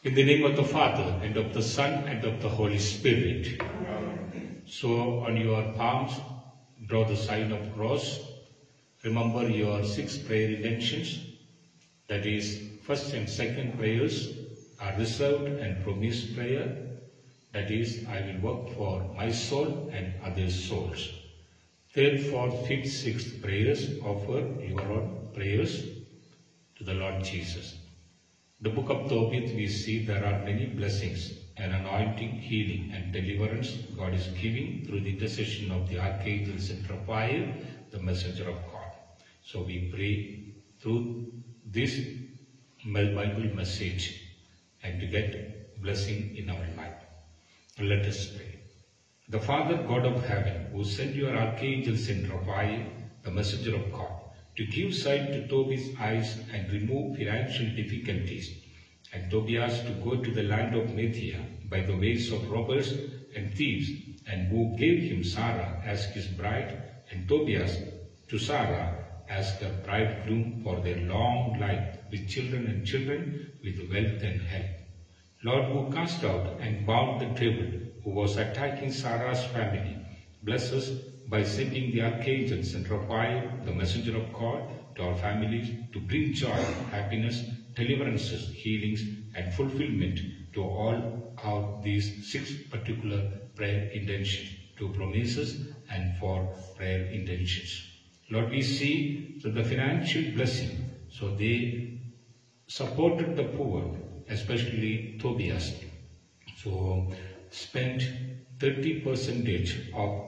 In the name of the Father, and of the Son, and of the Holy Spirit. So on your palms, draw the sign of cross. Remember your 6 prayer intentions. That is, first and second prayers are reserved and promised prayer. That is, I will work for my soul and others' souls. Third, fourth, fifth, sixth prayers, offer your own prayers to the Lord Jesus. The book of Tobit, we see there are many blessings and anointing, healing and deliverance God is giving through the intercession of the Archangel Saint Raphael, the messenger of God. So we pray through this Bible message and to get blessing in our life. Let us pray. The Father God of heaven, who sent your Archangel Saint Raphael, the messenger of God, to give sight to Tobit's eyes and remove financial difficulties, and Tobias to go to the land of Media by the ways of robbers and thieves, and who gave him Sarah as his bride, and Tobias to Sarah as her bridegroom for their long life, with children and children, with wealth and health. Lord, who cast out and bound the devil who was attacking Sarah's family, bless us by sending the Archangel Saint Raphael, the messenger of God, to our families to bring joy, happiness, deliverances, healings, and fulfillment to all these 6 particular prayer intentions, 2 promises and 4 prayer intentions. Lord, we see that the financial blessing, so they supported the poor, especially Tobias. So spent 30% of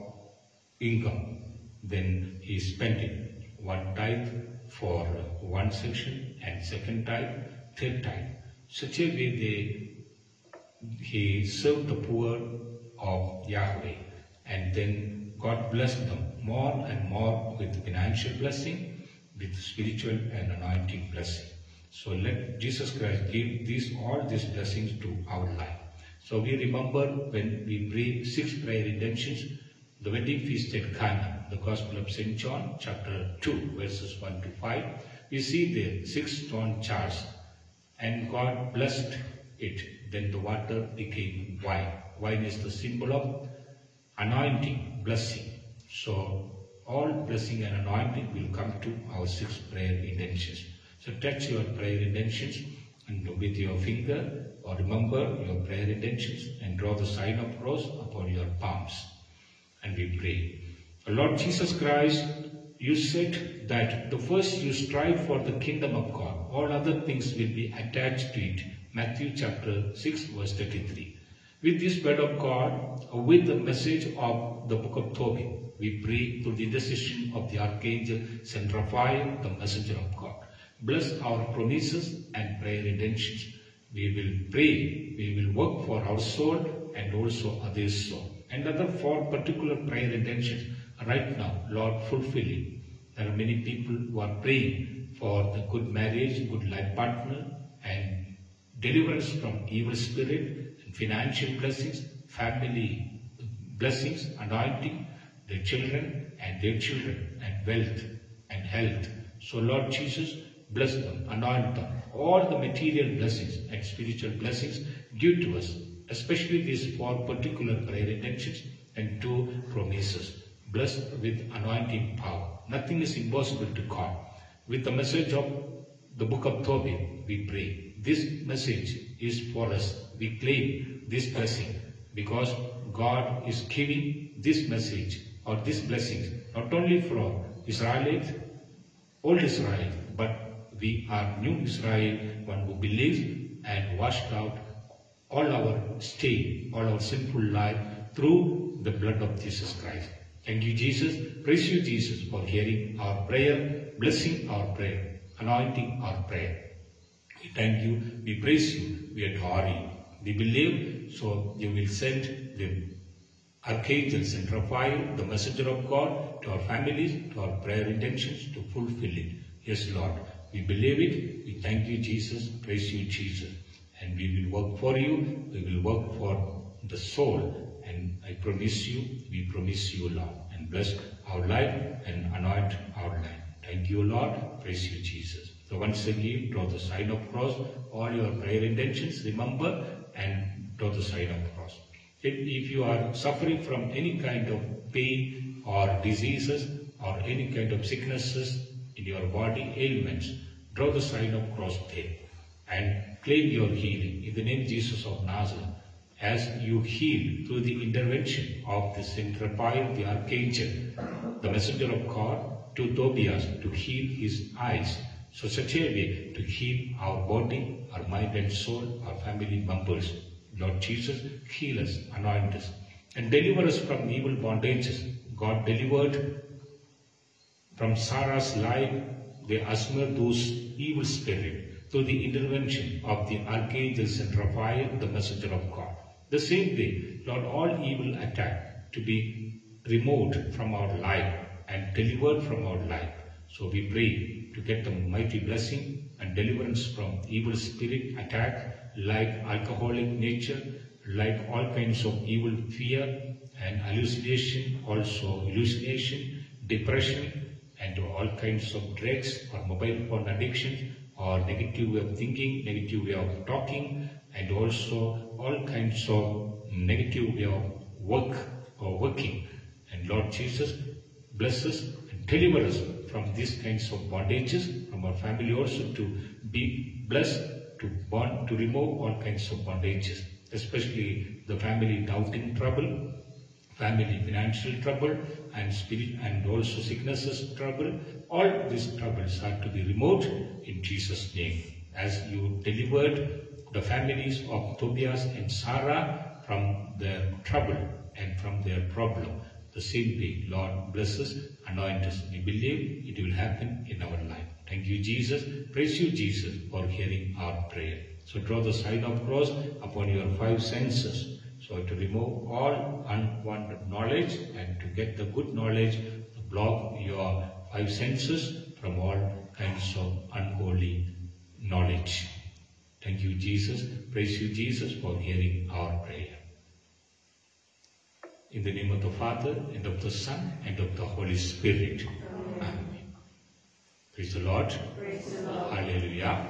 income, then he spent it, 1 tithe for 1 section and 2nd tithe, 3rd tithe. Such a way he served the poor of Yahweh, and then God blessed them more and more with financial blessing, with spiritual and anointing blessing. So let Jesus Christ give all these blessings to our life. So we remember when we pray 6 prayer intentions, the wedding feast at Cana, the Gospel of St. John, chapter 2, verses 1 to 5. We see the 6 stone jars, and God blessed it. Then the water became wine. Wine is the symbol of anointing, blessing. So all blessing and anointing will come to our 6 prayer intentions. So touch your prayer intentions and with your finger, or remember your prayer intentions and draw the sign of cross upon your palms. And we pray. Lord Jesus Christ, you said that the first you strive for the kingdom of God, all other things will be attached to it. Matthew chapter 6 verse 33. With this word of God, with the message of the book of Tobit, we pray through the intercession of the Archangel Saint Raphael, the messenger of God. Bless our promises and prayer intentions. We will pray, we will work for our soul and also others' soul. And other 4 particular prayer intentions right now, Lord, fulfill it. There are many people who are praying for the good marriage, good life partner, and deliverance from evil spirit, and financial blessings, family blessings, anointing, their children, and wealth and health. So Lord Jesus, bless them, anoint them, all the material blessings and spiritual blessings give to us, especially these 4 particular prayer intentions and 2 promises. Blessed with anointing power. Nothing is impossible to God. With the message of the book of Tobit, we pray. This message is for us. We claim this blessing because God is giving this message or these blessings not only for Israelites, old Israel, but we are new Israel, one who believes and washed out all our stain, all our sinful life through the blood of Jesus Christ. Thank you, Jesus. Praise you, Jesus, for hearing our prayer, blessing our prayer, anointing our prayer. We thank you, we praise you, we adore you. We believe, so you will send the Archangel Saint Raphael, the messenger of God, to our families, to our prayer intentions, to fulfill it. Yes, Lord, we believe it. We thank you, Jesus. Praise you, Jesus. And we will work for you. We will work for the soul. And I promise you, we promise you, Lord. And bless our life and anoint our life. Thank you, Lord. Praise you, Jesus. So once again, draw the sign of cross. All your prayer intentions, remember and draw the sign of cross. If you are suffering from any kind of pain or diseases or any kind of sicknesses in your body, ailments, draw the sign of cross there and claim your healing in the name of Jesus of Nazareth. As you heal through the intervention of the Saint Raphael, the Archangel, the messenger of God, to Tobias to heal his eyes, so such a way to heal our body, our mind and soul, our family members. Lord Jesus, heal us, anoint us, and deliver us from evil bondages. God delivered from Sarah's life the Asmodeus evil spirit through the intervention of the Archangel Saint Raphael, the messenger of God. The same way, Lord, all evil attack to be removed from our life and delivered from our life. So we pray to get the mighty blessing and deliverance from evil spirit attack, like alcoholic nature, like all kinds of evil fear and hallucination, also hallucination, depression, and all kinds of drugs or mobile phone addiction or negative way of thinking, negative way of talking, and also all kinds of negative way of work or working. And Lord Jesus, bless us and deliver us from these kinds of bondages, from our family also to be blessed, to remove all kinds of bondages, especially the family doubting trouble, family financial trouble, and spirit and also sicknesses trouble. All these troubles are to be removed in Jesus' name. As you delivered the families of Tobias and Sarah from their trouble and from their problem, the same way, Lord, bless us, anoint us. We believe it will happen in our life. Thank you, Jesus. Praise you, Jesus, for hearing our prayer. So draw the sign of cross upon your 5 senses. So to remove all unwanted knowledge and to get the good knowledge, to block your 5 senses from all kinds of unholy knowledge. Thank you, Jesus. Praise you, Jesus, for hearing our prayer. In the name of the Father, and of the Son, and of the Holy Spirit. Amen. Praise the Lord. Praise the Lord. Hallelujah.